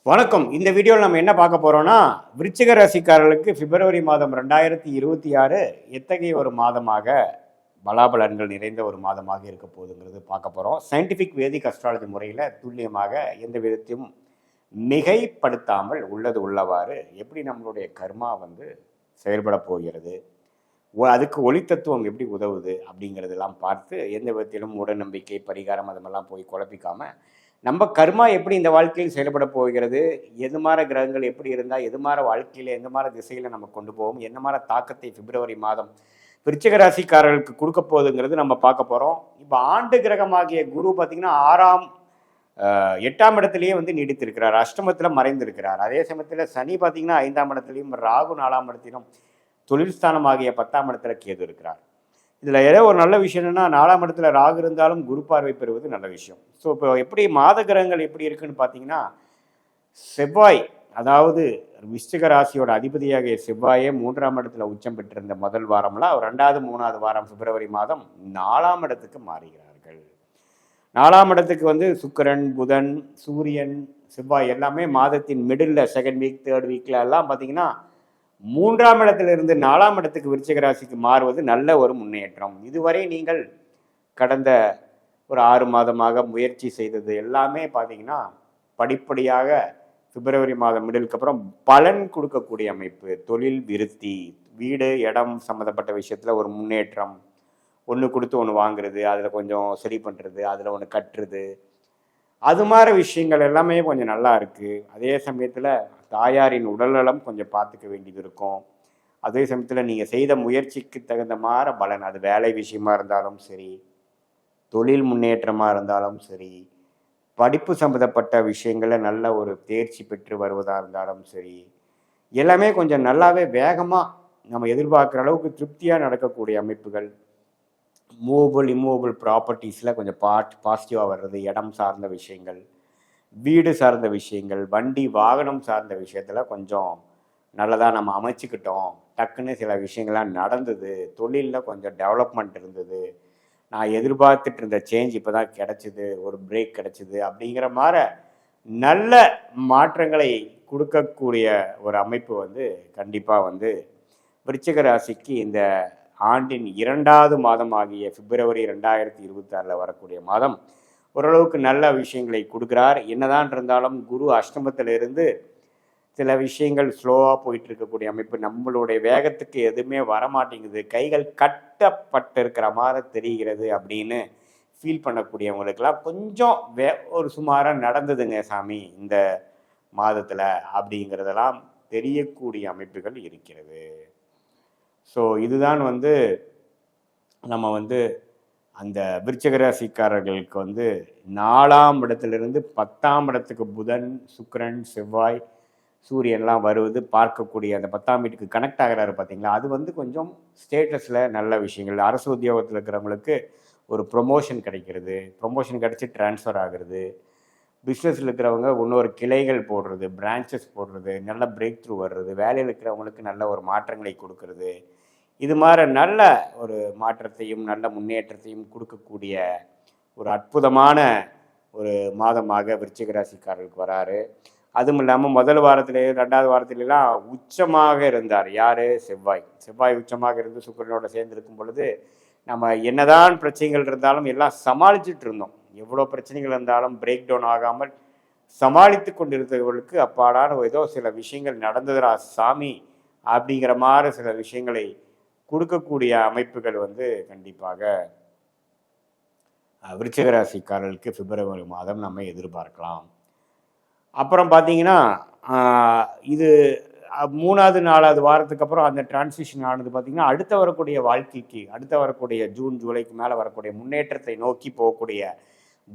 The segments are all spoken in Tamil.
வணக்கம். இந்த வீடியோவில் நம்ம என்ன பார்க்க போறோம்னா, விருச்சிக ராசிக்காரர்களுக்கு பிப்ரவரி மாதம் 2026 எத்தகைய ஒரு மாதமாக பலாபலன்கள் நிறைந்த ஒரு மாதமாக இருக்க போகுதுங்கிறது பார்க்க போறோம். சயின்டிஃபிக் வேதிக் அஸ்ட்ராலஜி முறையில் துல்லியமாக எந்த விதத்தையும் மிகைப்படுத்தாமல் உள்ளது உள்ளவாறு எப்படி நம்மளுடைய கர்மா செயல்பட போகிறது, அதுக்கு ஒளி தத்துவம் எப்படி உதவுது அப்படிங்கிறதெல்லாம் பார்த்து எந்த விதத்திலும் மூடநம்பிக்கை பரிகாரம் அதெல்லாம் போய் குழப்பிக்காம நம்ம கர்மா எப்படி இந்த வாழ்க்கையில் செயல்பட போகிறது, எது மாதிரி கிரகங்கள் எப்படி இருந்தால் எது மாதிரி வாழ்க்கையில் எந்த மாதிரி திசையில் நம்ம கொண்டு போவோம், என்ன மாதிரி தாக்கத்தை பிப்ரவரி மாதம் விருச்சிக ராசிக்காரர்களுக்கு கொடுக்க போகுதுங்கிறது நம்ம பார்க்க போகிறோம். இப்போ ஆண்டு கிரகமாகிய குரு பார்த்திங்கன்னா 8ஆம் இடத்துலையே நீடித்திருக்கிறார், அஷ்டமத்தில் மறைந்திருக்கிறார். அதே சமயத்தில் சனி பார்த்திங்கன்னா 5ஆம் இடத்துலையும், ராகு 4ஆம் இடத்திலும், தொழில் ஸ்தானமாகிய 10ஆம் இடத்துல கேது இருக்கிறார். இதில் ஏதோ ஒரு நல்ல விஷயம் என்னென்னா 4ஆம் இடத்துல ராகு இருந்தாலும் குரு பார்வை பெறுவது நல்ல விஷயம். ஸோ இப்போ எப்படி மாத கிரகங்கள் எப்படி இருக்குன்னு பார்த்தீங்கன்னா, செவ்வாய், அதாவது விருச்சிக ராசியோட அதிபதியாகிய செவ்வாயே 3ஆம் இடத்துல உச்சம் பெற்றிருந்த முதல் வாரம்லாம் 2வது 3வது வாரம் பிப்ரவரி மாதம் 4ஆம் இடத்துக்கு மாறுகிறார்கள். 4ஆம் இடத்துக்கு சுக்கிரன், புதன், சூரியன், செவ்வாய் எல்லாமே மாதத்தின் மிடில், செகண்ட் வீக், தேர்ட் வீக்கில் எல்லாம் பார்த்தீங்கன்னா 3ஆம் இடத்திலிருந்து 4ஆம் இடத்துக்கு விருச்சிக ராசிக்கு மாறுவது நல்ல ஒரு முன்னேற்றம். இதுவரை நீங்கள் கடந்த ஒரு 6 மாதமாக முயற்சி செய்தது எல்லாமே பார்த்தீங்கன்னா படிப்படியாக பிப்ரவரி மாதம் மிடிலுக்கு அப்புறம் பலன் கொடுக்கக்கூடிய அமைப்பு. தொழில் விருத்தி, வீடு இடம் சம்மந்தப்பட்ட விஷயத்தில் ஒரு முன்னேற்றம், ஒன்று கொடுத்து ஒன்று வாங்குறது, அதில் கொஞ்சம் சரி பண்ணுறது, அதில் ஒன்று கட்டுறது, அது மாதிரி விஷயங்கள் எல்லாமே கொஞ்சம் நல்லா இருக்குது. அதே சமயத்தில் தாயாரின் உடல்நலம் கொஞ்சம் பார்த்துக்க வேண்டியது இருக்கும். அதே சமயத்தில் நீங்கள் செய்த முயற்சிக்கு தகுந்த மாதிரி பலன், அது வேலை விஷயமா இருந்தாலும் சரி, தொழில் முன்னேற்றமாக இருந்தாலும் சரி, படிப்பு சம்மந்தப்பட்ட விஷயங்களில் நல்ல ஒரு தேர்ச்சி பெற்று வருவதாக இருந்தாலும் சரி, எல்லாமே கொஞ்சம் நல்லாவே வேகமாக நம்ம எதிர்பார்க்குற அளவுக்கு திருப்தியாக நடக்கக்கூடிய அமைப்புகள். மூவபிள் இம்மூவபிள் ப்ராப்பர்ட்டிஸில் கொஞ்சம் பாசிட்டிவாக வர்றது, இடம் சார்ந்த விஷயங்கள், வீடு சார்ந்த விஷயங்கள், வண்டி வாகனம் சார்ந்த விஷயத்தில் கொஞ்சம் நல்லதாக நம்ம அமைச்சிக்கிட்டோம், டக்குன்னு சில விஷயங்கள்லாம் நடந்தது, தொழிலில் கொஞ்சம் டெவலப்மெண்ட் இருந்தது, நான் எதிர்பார்த்துட்டு இருந்த சேஞ்ச் இப்போ தான் கிடச்சிது, ஒரு பிரேக் கிடச்சிது அப்படிங்கிற மாதிரி நல்ல மாற்றங்களை கொடுக்கக்கூடிய ஒரு அமைப்பு கண்டிப்பாக விருச்சிக ராசிக்கு இந்த ஆண்டின் 2வது மாதம் ஆகிய பிப்ரவரி 2026 வரக்கூடிய மாதம் ஓரளவுக்கு நல்ல விஷயங்களை கொடுக்குறார். என்னதான் இருந்தாலும் குரு அஷ்டமத்திலிருந்து சில விஷயங்கள் ஸ்லோவாக போயிட்டு இருக்கக்கூடிய அமைப்பு. நம்மளுடைய வேகத்துக்கு எதுவுமே வரமாட்டேங்குது, கைகள் கட்டப்பட்டு இருக்கிற மாதிரி தெரிகிறது அப்படின்னு ஃபீல் பண்ணக்கூடியவங்களுக்கெல்லாம் கொஞ்சம் ஒரு சுமாராக நடந்ததுங்க சாமி இந்த மாதத்தில் அப்படிங்கிறதெல்லாம் தெரியக்கூடிய அமைப்புகள் இருக்கிறது. ஸோ இதுதான் நம்ம அந்த விருச்சிக ராசிக்காரர்களுக்கு 4ஆம் இடத்திலிருந்து 10ஆம் இடத்துக்கு புதன், சுக்கிரன், செவ்வாய், சூரியன்லாம் வருவது பார்க்கக்கூடிய அந்த 10ஆம் வீட்டுக்கு கனெக்ட் ஆகிறாரு பார்த்தீங்களா, அது கொஞ்சம் ஸ்டேட்டஸில் நல்ல விஷயங்கள். அரசு உத்தியோகத்தில் இருக்கிறவங்களுக்கு ஒரு ப்ரொமோஷன் கிடைக்கிறது, ப்ரொமோஷன் கிடச்சி ட்ரான்ஸ்ஃபர் ஆகிறது, பிஸ்னஸில் இருக்கிறவங்க இன்னொரு கிளைகள் போடுறது, பிரான்ச்சஸ் போடுறது, நல்ல பிரேக் த்ரூ வர்றது, வேலையில் இருக்கிறவங்களுக்கு நல்ல ஒரு மாற்றங்களை கொடுக்கறது, இது மாதிரி நல்ல ஒரு மாற்றத்தையும் நல்ல முன்னேற்றத்தையும் கொடுக்கக்கூடிய ஒரு அற்புதமான ஒரு மாதமாக விருச்சிக ராசிக்காரர்களுக்கு வராரு. அதுவும் இல்லாமல் முதல் வாரத்திலே 2வது வாரத்திலலாம் உச்சமாக இருந்தார். யார்? செவ்வாய். செவ்வாய் உச்சமாக இருந்து சுக்கிரனோட சேர்ந்து இருக்கும் பொழுது நம்ம என்னதான் பிரச்சனைகள் இருந்தாலும் எல்லாம் சமாளிச்சுட்டு இருந்தோம். எவ்வளோ பிரச்சனைகள் இருந்தாலும் பிரேக் டவுன் ஆகாமல் சமாளித்து கொண்டிருந்தவர்களுக்கு அப்பாடான ஏதோ சில விஷயங்கள் நடந்ததுரா சாமி அப்படிங்கிற மாதிரி சில விஷயங்களை கொடுக்கக்கூடிய அமைப்புகள் கண்டிப்பாக விருச்சிக ராசிக்காரர்களுக்கு பிப்ரவரி மாதம் நம்ம எதிர்பார்க்கலாம். அப்புறம் பார்த்தீங்கன்னா இது 3வது 4வது வாரத்துக்கு அப்புறம் அந்த டிரான்சிஷன் ஆனது பார்த்திங்கன்னா அடுத்த வரக்கூடிய வாழ்க்கைக்கு, அடுத்த வரக்கூடிய ஜூன் ஜூலைக்கு மேலே வரக்கூடிய முன்னேற்றத்தை நோக்கி போகக்கூடிய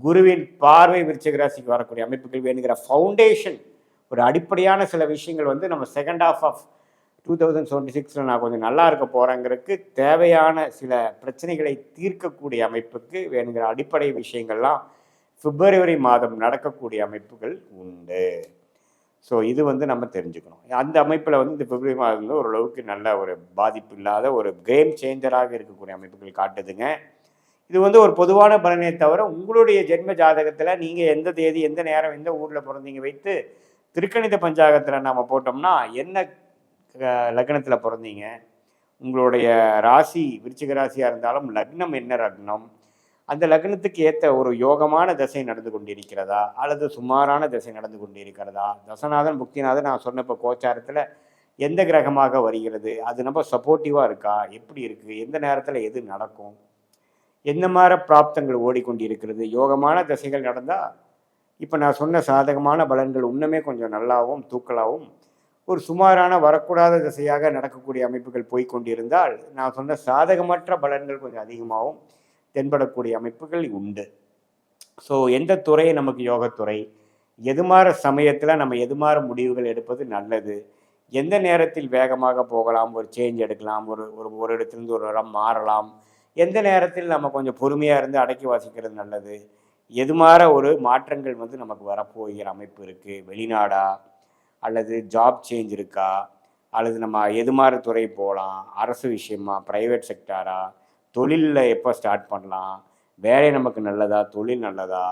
குருவின் பார்வை விருச்சிக ராசிக்கு வரக்கூடிய அமைப்புகள் வேணுங்கிற ஃபவுண்டேஷன், ஒரு அடிப்படையான சில விஷயங்கள் நம்ம செகண்ட் ஹாஃப் ஆஃப் 2026 நான் கொஞ்சம் நல்லா இருக்க போகிறேங்கிறதுக்கு தேவையான சில பிரச்சனைகளை தீர்க்கக்கூடிய அமைப்புக்கு வேணுங்கிற அடிப்படை விஷயங்கள்லாம் பிப்ரவரி மாதம் நடக்கக்கூடிய அமைப்புகள் உண்டு. ஸோ இது நம்ம தெரிஞ்சுக்கணும். அந்த அமைப்பில் இந்த பிப்ரவரி மாதம் ஓரளவுக்கு நல்ல ஒரு பாதிப்பு இல்லாத ஒரு கேம் சேஞ்சராக இருக்கக்கூடிய அமைப்புகள் காட்டுதுங்க. இது ஒரு பொதுவான பலனே தவிர உங்களுடைய ஜென்ம ஜாதகத்தில் நீங்கள் எந்த தேதி, எந்த நேரம், எந்த ஊரில் பிறந்தீங்க வைத்து திருக்கணித பஞ்சாங்கத்தில் நம்ம போட்டோம்னா என்ன லக்னத்தில் பிறந்தீங்க, உங்களுடைய ராசி விருச்சிக ராசியாக இருந்தாலும் லக்னம் என்ன லக்னம், அந்த லக்னத்துக்கு ஏற்ற ஒரு யோகமான திசை நடந்து கொண்டிருக்கிறதா அல்லது சுமாரான திசை நடந்து கொண்டிருக்கிறதா, தசநாதன் புக்திநாதன் நான் சொன்ன இப்போ கோச்சாரத்தில் எந்த கிரகமாக வருகிறது, அது நம்ம சப்போர்ட்டிவாக இருக்கா, எப்படி இருக்குது, எந்த நேரத்தில் எது நடக்கும், எந்த மாதிரி பிராப்தங்கள் ஓடிக்கொண்டிருக்கிறது, யோகமான திசைகள் நடந்தால் இப்போ நான் சொன்ன சாதகமான பலன்கள் இன்னுமே கொஞ்சம் நல்லாவும் தூக்கலாகவும், ஒரு சுமாரான வரக்கூடாத திசையாக நடக்கக்கூடிய அமைப்புகள் போய்கொண்டிருந்தால் நான் சொன்ன சாதகமற்ற பலன்கள் கொஞ்சம் அதிகமாகவும் தென்படக்கூடிய அமைப்புகள் உண்டு. ஸோ எந்த துறை நமக்கு யோகத்துறை, எது மாதிரி சமயத்தில் நம்ம எது மாதிரி முடிவுகள் எடுப்பது நல்லது, எந்த நேரத்தில் வேகமாக போகலாம், ஒரு சேஞ்ச் எடுக்கலாம், ஒரு ஒரு ஒரு இடத்துலேருந்து ஒரு இடம் மாறலாம், எந்த நேரத்தில் நம்ம கொஞ்சம் பொறுமையாக இருந்து அடக்கி வாசிக்கிறது நல்லது, எது மாதிரி ஒரு மாற்றங்கள் வந்து நமக்கு வரப்போகிற அமைப்பு இருக்குது, வெளிநாடா அல்லது ஜாப் சேஞ்ச் இருக்கா, அல்லது நம்ம எது மாதிரி துறை போகலாம், அரசு விஷயமா, ப்ரைவேட் செக்டாரா, தொழிலில் எப்போ ஸ்டார்ட் பண்ணலாம், வேலை நமக்கு நல்லதா, தொழில் நல்லதா,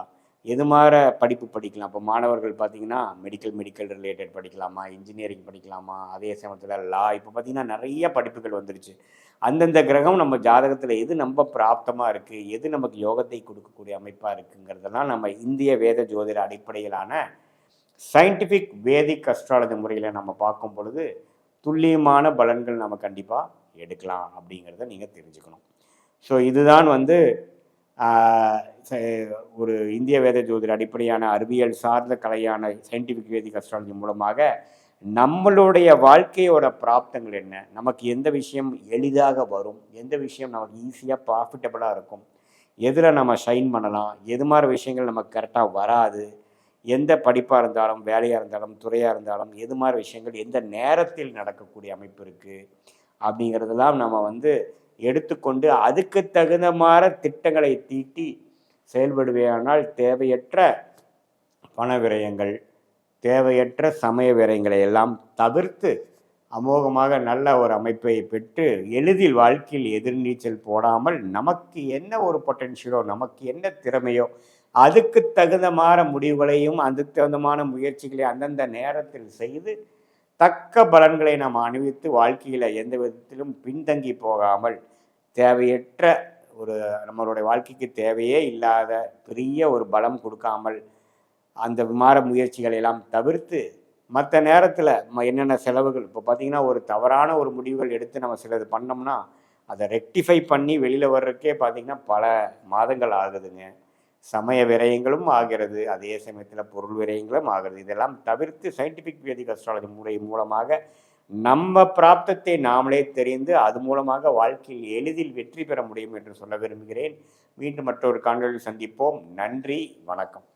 எது மாதிரி படிப்பு படிக்கலாம். இப்போ மாணவர்கள் பார்த்திங்கன்னா மெடிக்கல் ரிலேட்டட் படிக்கலாமா, இன்ஜினியரிங் படிக்கலாமா, அதே சமயத்தில் லா, இப்போ பார்த்திங்கன்னா நிறைய படிப்புகள் வந்துருச்சு. அந்தந்த கிரகம் நம்ம ஜாதகத்தில் எது நம்ம பிராப்தமாக இருக்குது, எது நமக்கு யோகத்தை கொடுக்கக்கூடிய அமைப்பாக இருக்குங்கிறதெல்லாம் நம்ம இந்திய வேத ஜோதிட அடிப்படையிலான சயின்டிஃபிக் வேதிக் அஸ்ட்ராலஜி முறையில் நம்ம பார்க்கும் பொழுது துல்லியமான பலன்கள் நம்ம கண்டிப்பாக எடுக்கலாம் அப்படிங்கிறத நீங்கள் தெரிஞ்சுக்கணும். ஸோ இதுதான் வந்து ஒரு இந்திய வேத ஜோதிட அடிப்படையான அறிவியல் சார்ந்த கலையான சயின்டிஃபிக் வேதிக் அஸ்ட்ராலஜி மூலமாக நம்மளுடைய வாழ்க்கையோட பிராப்தங்கள் என்ன, நமக்கு எந்த விஷயம் எளிதாக வரும், எந்த விஷயம் நமக்கு ஈஸியாக ப்ராஃபிட்டபுளாக இருக்கும், எதில் நம்ம ஷைன் பண்ணலாம், எது மாதிரி விஷயங்கள் நமக்கு கரெக்டாக வராது, எந்த படிப்பாக இருந்தாலும் வேலையாக இருந்தாலும் துறையாக இருந்தாலும் எது மாதிரி விஷயங்கள் எந்த நேரத்தில் நடக்கக்கூடிய அமைப்பு இருக்குது அப்படிங்கிறதெல்லாம் நம்ம வந்து எடுத்துக்கொண்டு அதுக்கு தகுந்த மாதிரி திட்டங்களை தீட்டி செயல்படுவேயானால் தேவையற்ற பண விரயங்கள், தேவையற்ற சமய விரயங்களை எல்லாம் தவிர்த்து அமோகமாக நல்ல ஒரு அமைப்பை பெற்று எளிதில் வாழ்க்கையில் எதிர்நீச்சல் போடாமல் நமக்கு என்ன ஒரு பொட்டென்ஷியலோ, நமக்கு என்ன திறமையோ அதுக்கு தகுந்தமான முடிவுகளையும் அதுக்கு தகுந்தமான முயற்சிகளையும் அந்தந்த நேரத்தில் செய்து தக்க பலன்களை நாம் அணிவித்து வாழ்க்கையில் எந்த விதத்திலும் பின்தங்கி போகாமல் தேவையற்ற ஒரு நம்மளுடைய வாழ்க்கைக்கு தேவையே இல்லாத பெரிய ஒரு பலம் கொடுக்காமல் அந்த விமார முயற்சிகளை எல்லாம் தவிர்த்து மற்ற நேரத்தில் என்னென்ன செலவுகள், இப்போ பார்த்திங்கன்னா ஒரு தவறான ஒரு முடிவுகள் எடுத்து நம்ம சிலது பண்ணோம்னா அதை ரெக்டிஃபை பண்ணி வெளியில் வர்றதுக்கே பார்த்திங்கன்னா பல மாதங்கள் ஆகுதுங்க. சமய விரயங்களும் ஆகிறது, அதே சமயத்தில் பொருள் விரயங்களும் ஆகிறது. இதெல்லாம் தவிர்த்து சயின்டிஃபிக் வேதிக் அஸ்ட்ராலஜி முறை மூலமாக நம்ம பிராப்தத்தை நாமளே தெரிந்து அது மூலமாக வாழ்க்கையில் எளிதில் வெற்றி பெற முடியும் என்று சொல்ல விரும்புகிறேன். மீண்டும் மற்றொரு காணொளியில் சந்திப்போம். நன்றி, வணக்கம்.